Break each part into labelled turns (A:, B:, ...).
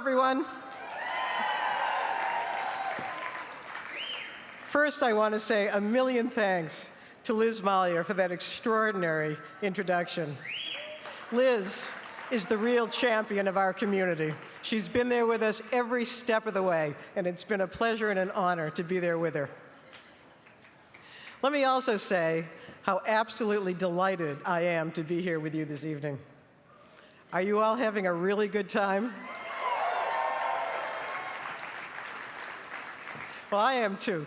A: everyone. First, I want to say a million thanks to Liz Mallier for that extraordinary introduction. Liz is the real champion of our community. She's been there with us every step of the way, and it's been a pleasure and an honor to be there with her. Let me also say how absolutely delighted I am to be here with you this evening. Are you all having a really good time? Well, I am too.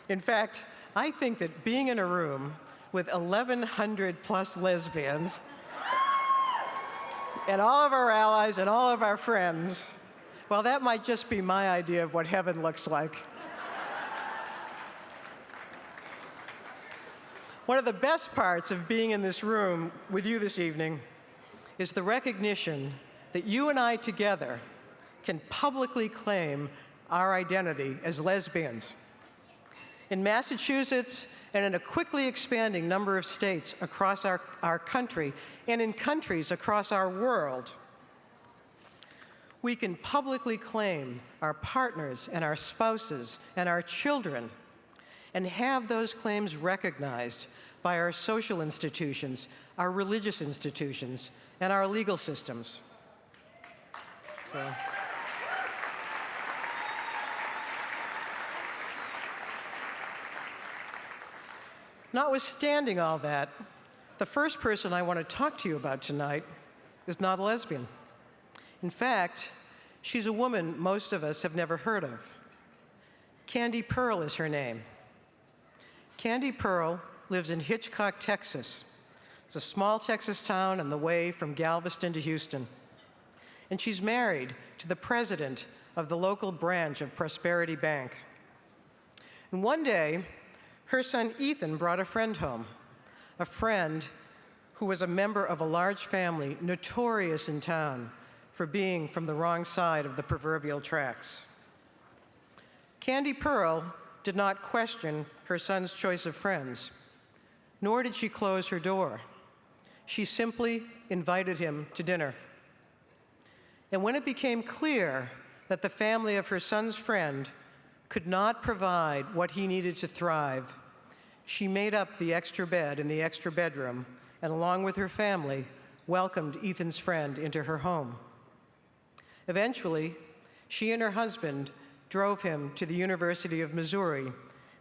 A: In fact, I think that being in a room with 1,100 plus lesbians and all of our allies and all of our friends, well, that might just be my idea of what heaven looks like. One of the best parts of being in this room with you this evening is the recognition that you and I together can publicly claim our identity as lesbians. In Massachusetts and in a quickly expanding number of states across our country and in countries across our world, we can publicly claim our partners and our spouses and our children and have those claims recognized by our social institutions, our religious institutions, and our legal systems. Notwithstanding all that, the first person I want to talk to you about tonight is not a lesbian. In fact, she's a woman most of us have never heard of. Candy Pearl is her name. Candy Pearl lives in Hitchcock, Texas. It's a small Texas town on the way from Galveston to Houston. And she's married to the president of the local branch of Prosperity Bank. And one day, her son Ethan brought a friend home, a friend who was a member of a large family notorious in town for being from the wrong side of the proverbial tracks. Candy Pearl did not question her son's choice of friends, nor did she close her door. She simply invited him to dinner. And when it became clear that the family of her son's friend could not provide what he needed to thrive, she made up the extra bed in the extra bedroom and, along with her family, welcomed Ethan's friend into her home. Eventually, she and her husband drove him to the University of Missouri,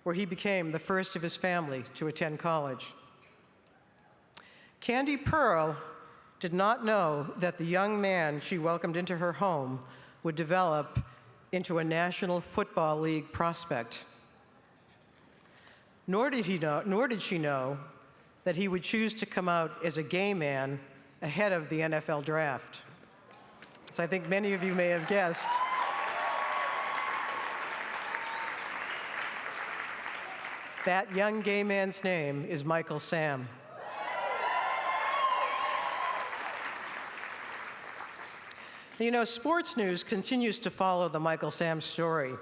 A: where he became the first of his family to attend college. Candy Pearl did not know that the young man she welcomed into her home would develop into a National Football League prospect. Nor did she know that he would choose to come out as a gay man ahead of the NFL draft. As I think many of you may have guessed, that young gay man's name is Michael Sam. You know, sports news continues to follow the Michael Sam story.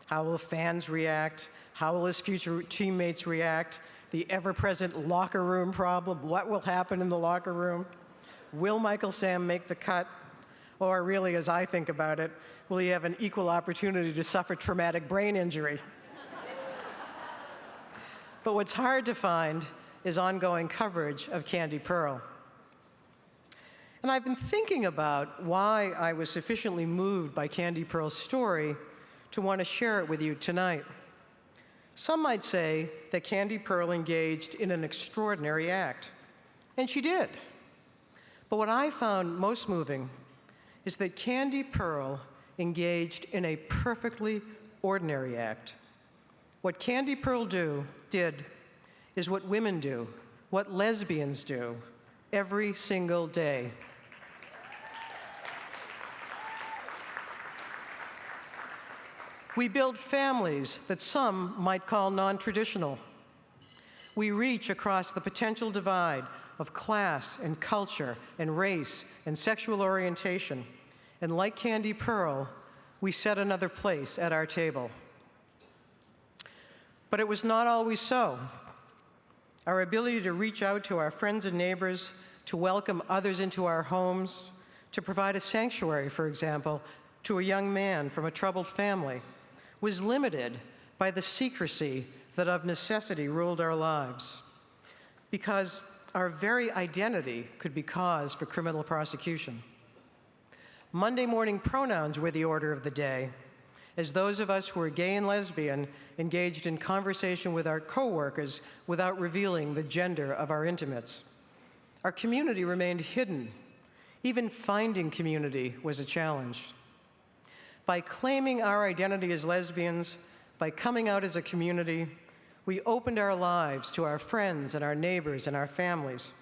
A: How will fans react? How will his future teammates react? The ever-present locker room problem. What will happen in the locker room? Will Michael Sam make the cut? Or really, as I think about it, will he have an equal opportunity to suffer traumatic brain injury? But what's hard to find is ongoing coverage of Candy Pearl. And I've been thinking about why I was sufficiently moved by Candy Pearl's story to want to share it with you tonight. Some might say that Candy Pearl engaged in an extraordinary act, and she did. But what I found most moving is that Candy Pearl engaged in a perfectly ordinary act. What Candy Pearl did is what women do, what lesbians do every single day. We build families that some might call non-traditional. We reach across the potential divide of class and culture and race and sexual orientation. And like Candy Pearl, we set another place at our table. But it was not always so. Our ability to reach out to our friends and neighbors, to welcome others into our homes, to provide a sanctuary, for example, to a young man from a troubled family was limited by the secrecy that of necessity ruled our lives, because our very identity could be cause for criminal prosecution. Monday morning pronouns were the order of the day, as those of us who were gay and lesbian engaged in conversation with our coworkers without revealing the gender of our intimates. Our community remained hidden. Even finding community was a challenge. By claiming our identity as lesbians, by coming out as a community, we opened our lives to our friends and our neighbors and our families,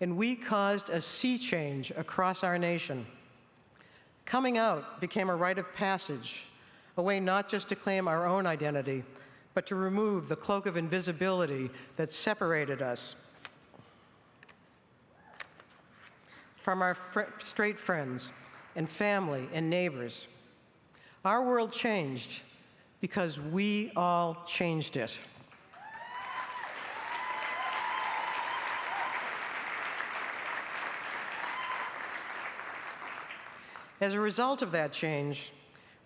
A: and we caused a sea change across our nation. Coming out became a rite of passage, a way not just to claim our own identity, but to remove the cloak of invisibility that separated us from our straight friends and family and neighbors. Our world changed because we all changed it. As a result of that change,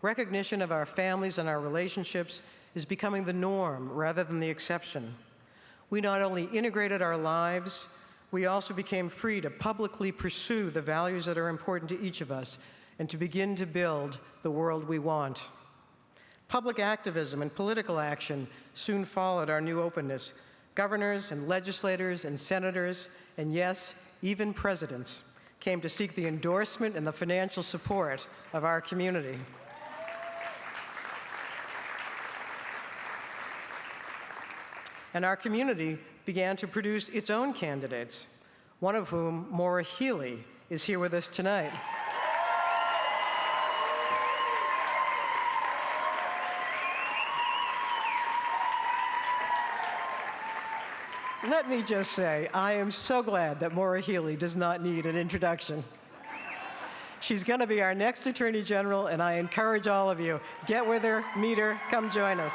A: recognition of our families and our relationships is becoming the norm rather than the exception. We not only integrated our lives, we also became free to publicly pursue the values that are important to each of us and to begin to build the world we want. Public activism and political action soon followed our new openness. Governors and legislators and senators, and yes, even presidents, came to seek the endorsement and the financial support of our community. And our community began to produce its own candidates, one of whom, Maura Healey, is here with us tonight. Let me just say, I am so glad that Maura Healey does not need an introduction. She's going to be our next Attorney General, and I encourage all of you, get with her, meet her, come join us.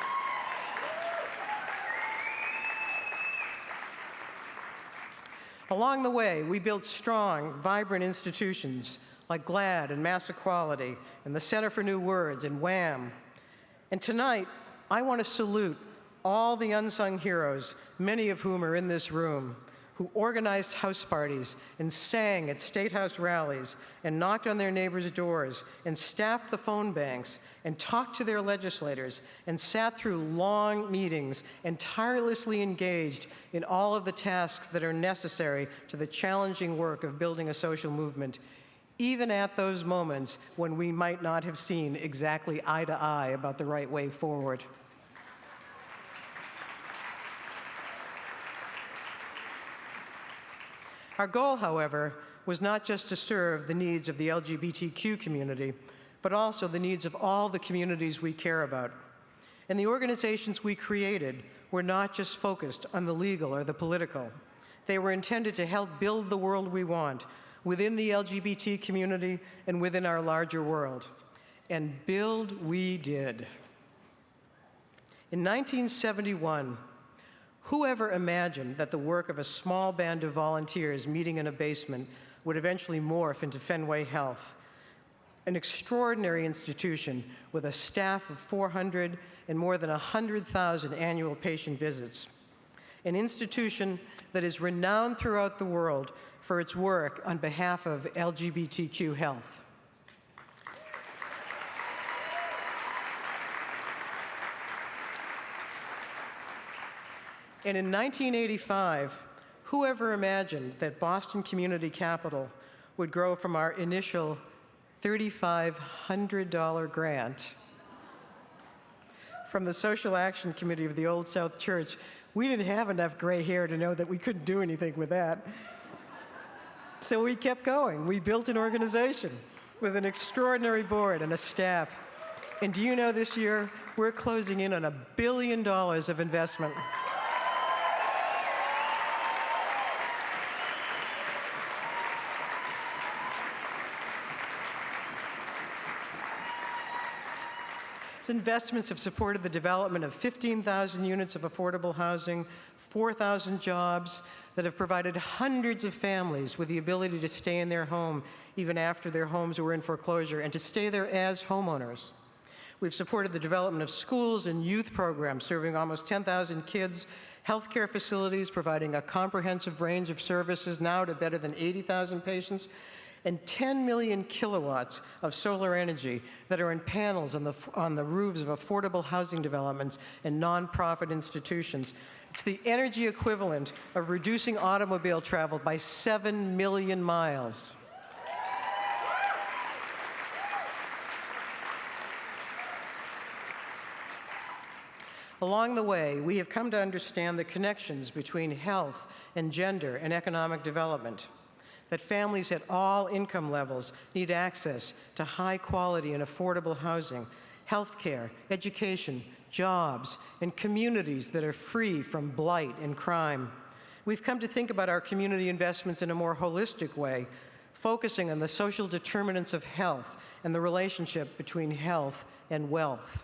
A: Along the way, we built strong, vibrant institutions like GLAAD and Mass Equality and the Center for New Words and WHAM. And tonight, I want to salute all the unsung heroes, many of whom are in this room, who organized house parties and sang at State House rallies and knocked on their neighbors' doors and staffed the phone banks and talked to their legislators and sat through long meetings and tirelessly engaged in all of the tasks that are necessary to the challenging work of building a social movement, even at those moments when we might not have seen exactly eye to eye about the right way forward. Our goal, however, was not just to serve the needs of the LGBTQ community, but also the needs of all the communities we care about. And the organizations we created were not just focused on the legal or the political. They were intended to help build the world we want within the LGBT community and within our larger world. And build we did. In 1971, whoever imagined that the work of a small band of volunteers meeting in a basement would eventually morph into Fenway Health, an extraordinary institution with a staff of 400 and more than 100,000 annual patient visits, an institution that is renowned throughout the world for its work on behalf of LGBTQ health. And in 1985, whoever imagined that Boston Community Capital would grow from our initial $3,500 grant from the Social Action Committee of the Old South Church? We didn't have enough gray hair to know that we couldn't do anything with that. So we kept going. We built an organization with an extraordinary board and a staff. And do you know, this year, we're closing in on $1 billion of investment. investments have supported the development of 15,000 units of affordable housing, 4,000 jobs that have provided hundreds of families with the ability to stay in their home even after their homes were in foreclosure and to stay there as homeowners. We've supported the development of schools and youth programs serving almost 10,000 kids, healthcare facilities providing a comprehensive range of services now to better than 80,000 patients, and 10 million kilowatts of solar energy that are in panels on the roofs of affordable housing developments and nonprofit institutions. It's the energy equivalent of reducing automobile travel by 7 million miles. Along the way, we have come to understand the connections between health and gender and economic development, that families at all income levels need access to high quality and affordable housing, healthcare, education, jobs, and communities that are free from blight and crime. We've come to think about our community investments in a more holistic way, focusing on the social determinants of health and the relationship between health and wealth.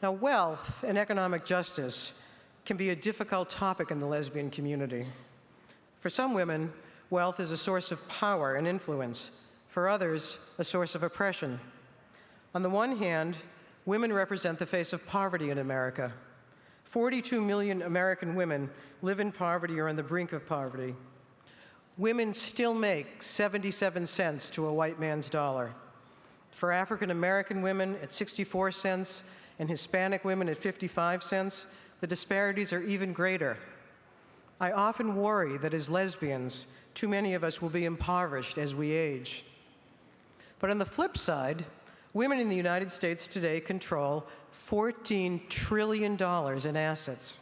A: Now, wealth and economic justice can be a difficult topic in the lesbian community. For some women, wealth is a source of power and influence. For others, a source of oppression. On the one hand, women represent the face of poverty in America. 42 million American women live in poverty or on the brink of poverty. Women still make 77 cents to a white man's dollar. For African American women at 64 cents and Hispanic women at 55 cents, the disparities are even greater. I often worry that as lesbians, too many of us will be impoverished as we age. But on the flip side, women in the United States today control $14 trillion in assets.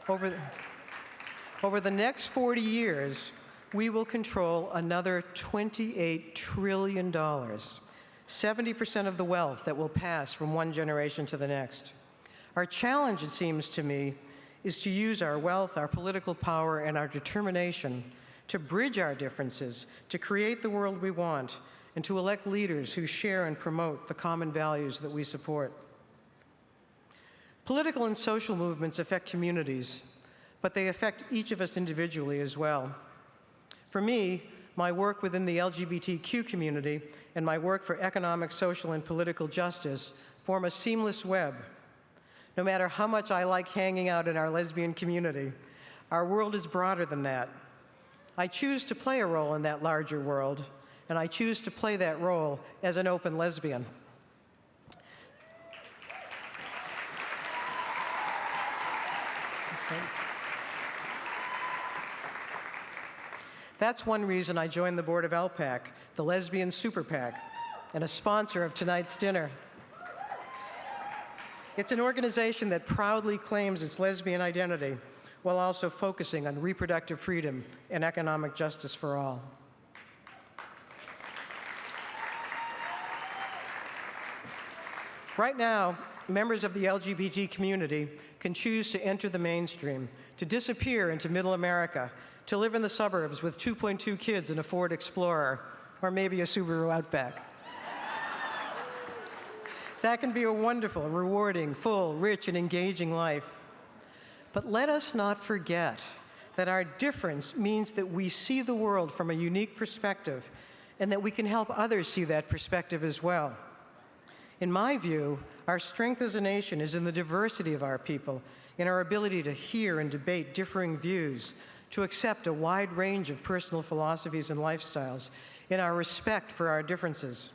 A: Over the next 40 years, we will control another $28 trillion, 70% of the wealth that will pass from one generation to the next. Our challenge, it seems to me, is to use our wealth, our political power, and our determination to bridge our differences, to create the world we want, and to elect leaders who share and promote the common values that we support. Political and social movements affect communities, but they affect each of us individually as well. For me, my work within the LGBTQ community and my work for economic, social, and political justice form a seamless web. No matter how much I like hanging out in our lesbian community, our world is broader than that. I choose to play a role in that larger world, and I choose to play that role as an open lesbian. That's one reason I joined the board of LPAC, the Lesbian Super PAC, and a sponsor of tonight's dinner. It's an organization that proudly claims its lesbian identity while also focusing on reproductive freedom and economic justice for all. Right now, members of the LGBT community can choose to enter the mainstream, to disappear into middle America, to live in the suburbs with 2.2 kids and a Ford Explorer, or maybe a Subaru Outback. That can be a wonderful, rewarding, full, rich, and engaging life. But let us not forget that our difference means that we see the world from a unique perspective and that we can help others see that perspective as well. In my view, our strength as a nation is in the diversity of our people, in our ability to hear and debate differing views, to accept a wide range of personal philosophies and lifestyles, in our respect for our differences.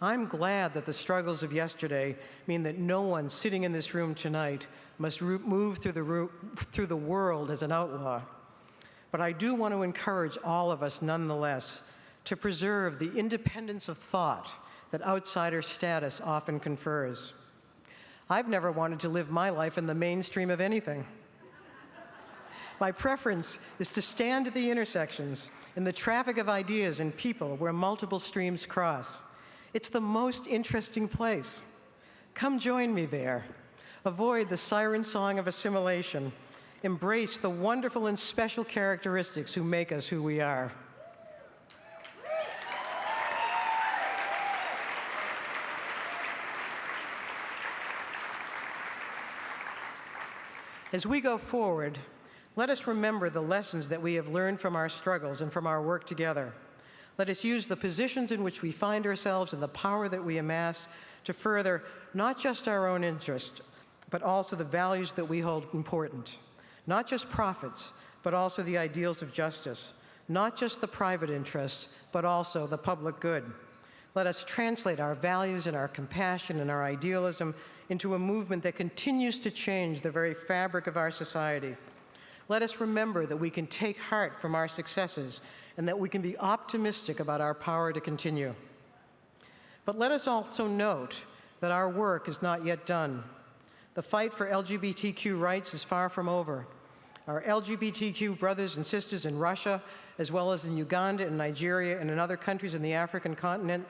A: I'm glad that the struggles of yesterday mean that no one sitting in this room tonight must move through the world as an outlaw. But I do want to encourage all of us nonetheless to preserve the independence of thought that outsider status often confers. I've never wanted to live my life in the mainstream of anything. My preference is to stand at the intersections in the traffic of ideas and people where multiple streams cross. It's the most interesting place. Come join me there. Avoid the siren song of assimilation. Embrace the wonderful and special characteristics who make us who we are. As we go forward, let us remember the lessons that we have learned from our struggles and from our work together. Let us use the positions in which we find ourselves and the power that we amass to further not just our own interest, but also the values that we hold important. Not just profits, but also the ideals of justice. Not just the private interest, but also the public good. Let us translate our values and our compassion and our idealism into a movement that continues to change the very fabric of our society. Let us remember that we can take heart from our successes and that we can be optimistic about our power to continue. But let us also note that our work is not yet done. The fight for LGBTQ rights is far from over. Our LGBTQ brothers and sisters in Russia, as well as in Uganda and Nigeria and in other countries in the African continent,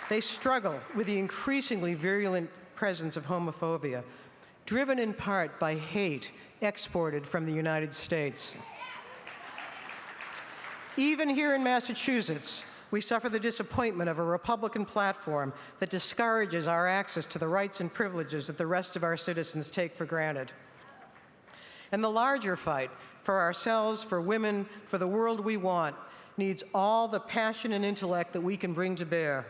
A: they struggle with the increasingly virulent presence of homophobia, driven in part by hate exported from the United States. Even here in Massachusetts, we suffer the disappointment of a Republican platform that discourages our access to the rights and privileges that the rest of our citizens take for granted. And the larger fight for ourselves, for women, for the world we want, needs all the passion and intellect that we can bring to bear.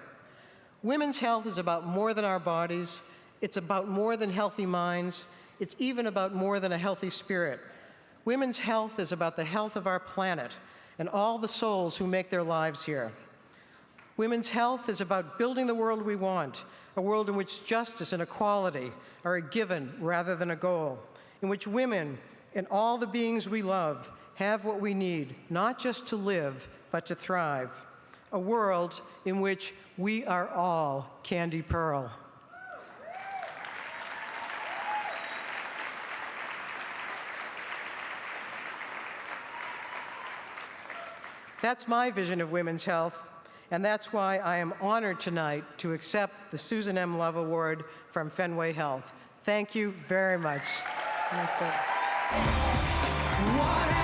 A: Women's health is about more than our bodies. It's about more than healthy minds. It's even about more than a healthy spirit. Women's health is about the health of our planet and all the souls who make their lives here. Women's health is about building the world we want, a world in which justice and equality are a given rather than a goal, in which women and all the beings we love have what we need, not just to live, but to thrive. A world in which we are all Candy Pearl. That's my vision of women's health, and that's why I am honored tonight to accept the Susan M. Love Award from Fenway Health. Thank you very much.
B: What